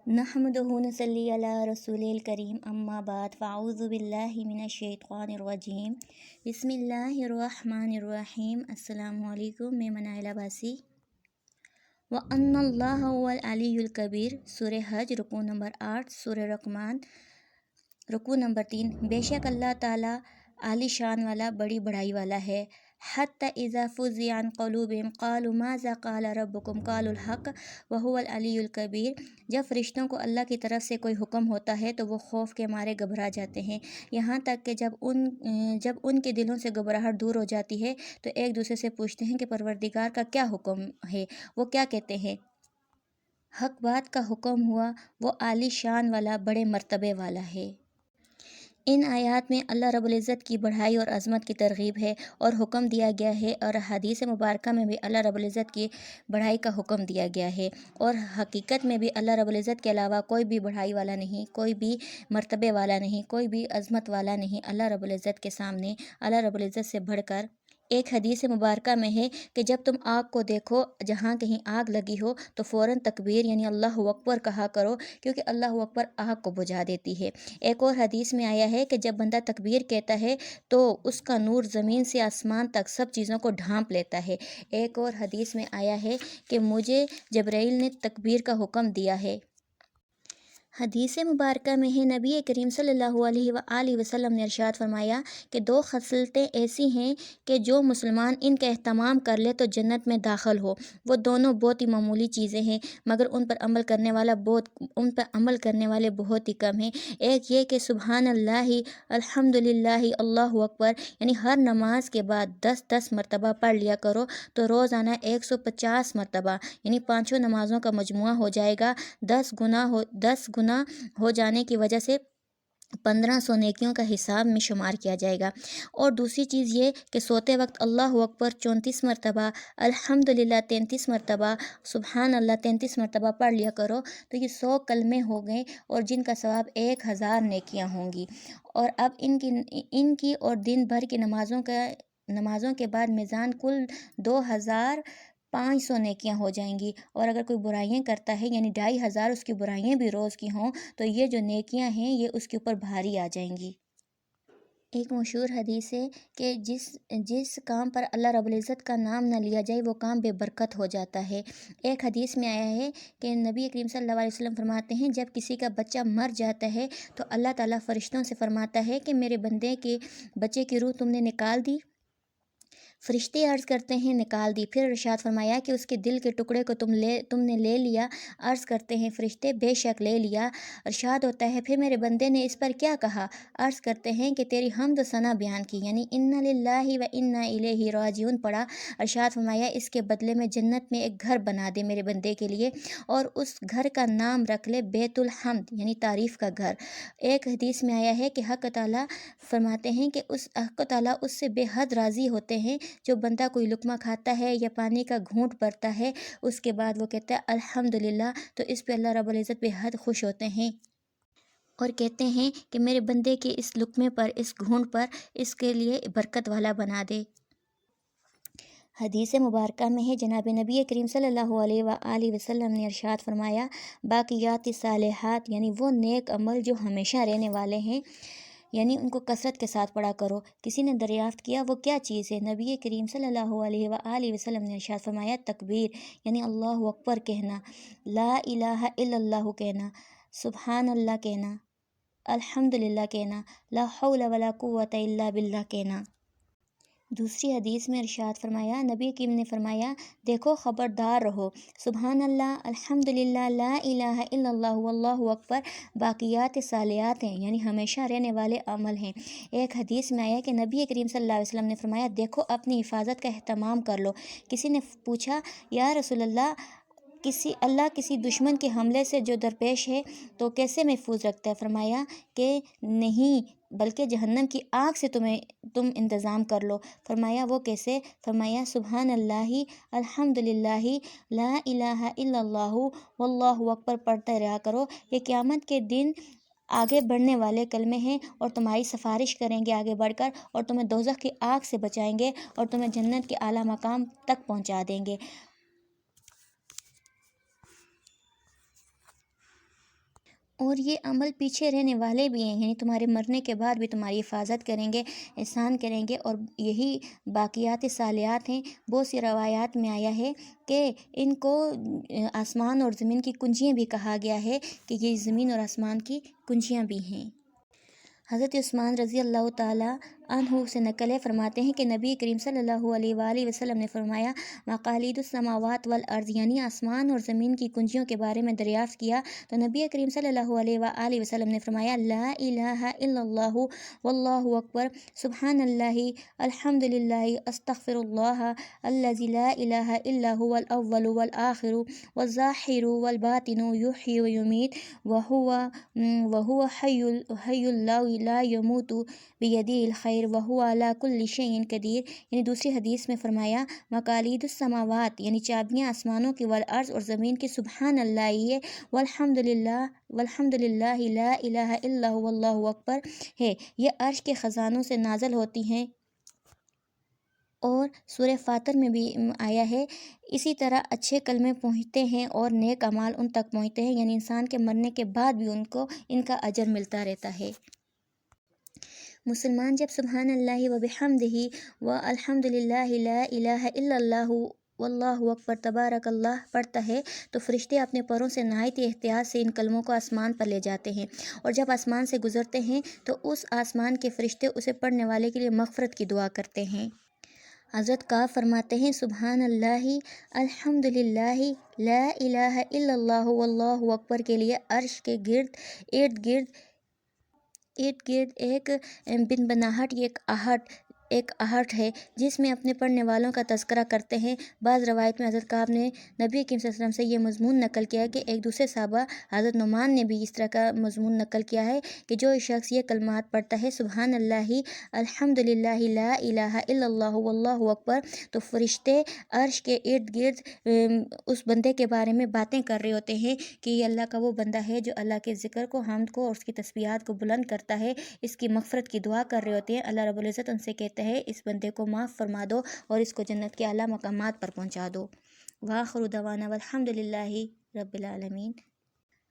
نحمدہ و نصلی علی رسول الکریم اما بعد فاعوذ باللہ من الشیطان الرجیم بسم اللہ الرحمن الرحیم۔ السلام علیکم، میں منائلہ باسی۔ وَأَنَّ اللَّهَ هُوَ الْعَلِيُّ الْكَبِيرُ، سورہ حج رکوع نمبر 8، سورہ رحمان رکوع نمبر 3۔ بے شک اللہ تعالیٰ عالی شان والا، بڑی بڑائی والا ہے۔ حَتَّى إِذَا فُزِّعَ عَنْ قُلُوبِهِمْ قَالُوا مَاذَا قَالَ رَبُّكُمْ قَالُوا الْحَقَّ وَهُوَ الْعَلِيُّ الْكَبِيرُ۔ جب فرشتوں کو اللہ کی طرف سے کوئی حکم ہوتا ہے تو وہ خوف کے مارے گھبرا جاتے ہیں، یہاں تک کہ جب ان کے دلوں سے گھبراہٹ دور ہو جاتی ہے تو ایک دوسرے سے پوچھتے ہیں کہ پروردگار کا کیا حکم ہے۔ وہ کیا کہتے ہیں؟ حق بات کا حکم ہوا، وہ عالی شان والا، بڑے مرتبے والا ہے۔ ان آیات میں اللہ رب العزت کی بڑائی اور عظمت کی ترغیب ہے اور حکم دیا گیا ہے، اور حدیث مبارکہ میں بھی اللہ رب العزت کی بڑائی کا حکم دیا گیا ہے، اور حقیقت میں بھی اللہ رب العزت کے علاوہ کوئی بھی بڑائی والا نہیں، کوئی بھی مرتبے والا نہیں، کوئی بھی عظمت والا نہیں۔ اللہ رب العزت کے سامنے اللہ رب العزت سے بڑھ کر ایک حدیث مبارکہ میں ہے کہ جب تم آگ کو دیکھو، جہاں کہیں آگ لگی ہو تو فوراً تکبیر یعنی اللہ اکبر کہا کرو، کیونکہ اللہ اکبر آگ کو بجھا دیتی ہے۔ ایک اور حدیث میں آیا ہے کہ جب بندہ تکبیر کہتا ہے تو اس کا نور زمین سے آسمان تک سب چیزوں کو ڈھانپ لیتا ہے۔ ایک اور حدیث میں آیا ہے کہ مجھے جبرائیل نے تکبیر کا حکم دیا ہے۔ حدیث مبارکہ میں ہے، نبی کریم صلی اللہ علیہ وآلہ وسلم نے ارشاد فرمایا کہ دو خصلتیں ایسی ہیں کہ جو مسلمان ان کا اہتمام کر لے تو جنت میں داخل ہو۔ وہ دونوں بہت ہی معمولی چیزیں ہیں، مگر ان پر عمل کرنے والے بہت ہی کم ہیں۔ ایک یہ کہ سبحان اللہ، الحمدللہ، اللہ اکبر، یعنی ہر نماز کے بعد 10 مرتبہ پڑھ لیا کرو تو روزانہ 150 مرتبہ، یعنی 5 نمازوں کا مجموعہ ہو جائے گا۔ 10 گنا ہو جانے کی وجہ سے 1500 نیکیوں کا حساب میں شمار کیا جائے گا۔ اور دوسری چیز یہ کہ سوتے وقت اللہ اکبر 34 مرتبہ، الحمدللہ 33 مرتبہ، سبحان اللہ 33 مرتبہ پڑھ لیا کرو تو یہ 100 کلمے ہو گئے، اور جن کا ثواب 1000 نیکیاں ہوں گی۔ اور اب ان کی اور دن بھر کی نمازوں کے بعد میزان کل 2500 نیکیاں ہو جائیں گی، اور اگر کوئی برائیاں کرتا ہے یعنی 2500 اس کی برائیاں بھی روز کی ہوں تو یہ جو نیکیاں ہیں یہ اس کے اوپر بھاری آ جائیں گی۔ ایک مشہور حدیث ہے کہ جس کام پر اللہ رب العزت کا نام نہ لیا جائے وہ کام بے برکت ہو جاتا ہے۔ ایک حدیث میں آیا ہے کہ نبی کریم صلی اللہ علیہ وسلم فرماتے ہیں، جب کسی کا بچہ مر جاتا ہے تو اللہ تعالیٰ فرشتوں سے فرماتا ہے کہ میرے بندے کے بچے کی روح تم نے نکال دی؟ فرشتے عرض کرتے ہیں نکال دی۔ پھر ارشاد فرمایا کہ اس کے دل کے ٹکڑے کو تم نے لے لیا؟ عرض کرتے ہیں فرشتے بے شک لے لیا۔ ارشاد ہوتا ہے پھر میرے بندے نے اس پر کیا کہا؟ عرض کرتے ہیں کہ تیری حمد و ثنا بیان کی، یعنی انا للہ و انا الیہ راجعون پڑھا۔ ارشاد فرمایا اس کے بدلے میں جنت میں ایک گھر بنا دے میرے بندے کے لیے، اور اس گھر کا نام رکھ لے بیت الحمد، یعنی تعریف کا گھر۔ ایک حدیث میں آیا ہے کہ حق تعالیٰ فرماتے ہیں کہ حق تعالیٰ اس سے بے حد راضی ہوتے ہیں جو بندہ کوئی لقمہ کھاتا ہے یا پانی کا گھونٹ بھرتا ہے، اس کے بعد وہ کہتا ہے الحمدللہ، تو اس پہ اللہ رب العزت بے حد خوش ہوتے ہیں اور کہتے ہیں کہ میرے بندے کے اس لقمے پر، اس گھونٹ پر، اس کے لیے برکت والا بنا دے۔ حدیث مبارکہ میں ہے، جناب نبی کریم صلی اللہ علیہ وآلہ وسلم نے ارشاد فرمایا باقیات الصالحات، یعنی وہ نیک عمل جو ہمیشہ رہنے والے ہیں، یعنی ان کو کثرت کے ساتھ پڑھا کرو۔ کسی نے دریافت کیا وہ کیا چیز ہے؟ نبی کریم صلی اللہ علیہ وآلہ وسلم نے ارشاد فرمایا تکبیر، یعنی اللہ اکبر کہنا، لا الہ الا اللہ کہنا، سبحان اللہ کہنا، الحمدللہ کہنا، لا حول ولا قوت الا باللہ کہنا۔ دوسری حدیث میں ارشاد فرمایا، نبی کریم نے فرمایا دیکھو خبردار رہو، سبحان اللہ، الحمدللہ، لا الہ الا اللہ، واللہ اکبر باقیات صالحات ہیں، یعنی ہمیشہ رہنے والے عمل ہیں۔ ایک حدیث میں آیا کہ نبی کریم صلی اللہ علیہ وسلم نے فرمایا دیکھو اپنی حفاظت کا اہتمام کر لو۔ کسی نے پوچھا یا رسول اللہ کسی دشمن کے حملے سے جو درپیش ہے تو کیسے محفوظ رکھتا ہے؟ فرمایا کہ نہیں، بلکہ جہنم کی آگ سے تم انتظام کر لو۔ فرمایا وہ کیسے؟ فرمایا سبحان اللہ، الحمدللہ، لا الہ الا اللہ، واللہ اکبر پڑھتے رہا کرو۔ یہ قیامت کے دن آگے بڑھنے والے کلمے ہیں، اور تمہاری سفارش کریں گے آگے بڑھ کر، اور تمہیں دوزخ کی آگ سے بچائیں گے، اور تمہیں جنت کے اعلیٰ مقام تک پہنچا دیں گے۔ اور یہ عمل پیچھے رہنے والے بھی ہیں، یعنی تمہارے مرنے کے بعد بھی تمہاری حفاظت کریں گے، احسان کریں گے، اور یہی باقیات صالحات ہیں۔ بہت سی روایات میں آیا ہے کہ ان کو آسمان اور زمین کی کنجیاں بھی کہا گیا ہے، کہ یہ زمین اور آسمان کی کنجیاں بھی ہیں۔ حضرت عثمان رضی اللہ تعالیٰ عنہ سے نقل ہے، فرماتے ہیں کہ نبی کریم صلی اللہ علیہ وآلہ وسلم نے فرمایا، مقالید السماوات والارض، یعنی آسمان اور زمین کی کنجیوں کے بارے میں دریافت کیا تو نبی کریم صلی اللہ علیہ وآلہ وسلم نے فرمایا، لا الہ الا اللہ واللہ اکبر، سبحان اللہ، الحمدللہ، استغفر اللہ، الذی لا الہ الا هو الاول والآخر والظاہر والباطن، یحیی ویمیت وہو حی لا یموت بیدہ الخیر وہو علی کل شیء قدیر۔ یعنی دوسری حدیث میں فرمایا، مقالید السماوات، یعنی چابیاں آسمانوں کی، والارض، اور زمین کی، سبحان اللہ یہ، والحمدللہ لا الہ الا هو اللہ اکبر ہے، یہ عرش کے خزانوں سے نازل ہوتی ہیں۔ اور سورہ فاتر میں بھی آیا ہے، اسی طرح اچھے کلمے پہنچتے ہیں اور نیک اعمال ان تک پہنچتے ہیں، یعنی انسان کے مرنے کے بعد بھی ان کو ان کا اجر ملتا رہتا ہے۔ مسلمان جب سبحان اللہ وبحمدہ والحمدللہ لا الہ الا اللہ واللہ اکبر تبارک اللہ پڑھتا ہے تو فرشتے اپنے پروں سے نہایت احتیاط سے ان کلموں کو آسمان پر لے جاتے ہیں، اور جب آسمان سے گزرتے ہیں تو اس آسمان کے فرشتے اسے پڑھنے والے کے لیے مغفرت کی دعا کرتے ہیں۔ حضرت کعب فرماتے ہیں، سبحان اللہ، الحمدللہ، لا الہ الا اللہ واللہ اکبر کے لیے عرش کے ارد گرد ایک بنبناہٹ، ایک آہٹ ہے جس میں اپنے پڑھنے والوں کا تذکرہ کرتے ہیں۔ بعض روایت میں حضرت کعب نے نبی کریم صلی اللہ علیہ وسلم سے یہ مضمون نقل کیا ہے کہ ایک دوسرے صحابہ حضرت نعمان نے بھی اس طرح کا مضمون نقل کیا ہے کہ جو شخص یہ کلمات پڑھتا ہے، سبحان اللہ، الحمدللہ، لا الہ الا اللہ واللہ اکبر، تو فرشتے عرش کے ارد گرد اس بندے کے بارے میں باتیں کر رہے ہوتے ہیں کہ یہ اللہ کا وہ بندہ ہے جو اللہ کے ذکر کو، حمد کو اور اس کی تسبیحات کو بلند کرتا ہے، اس کی مغفرت کی دعا کر رہے ہوتے ہیں۔ اللہ رب العزت ان سے کہتے ہے، اس بندے کو معاف فرما دو اور اس کو جنت کے اعلیٰ مقامات پر پہنچا دو۔ وآخر دعوانا والحمد للہ رب العالمین۔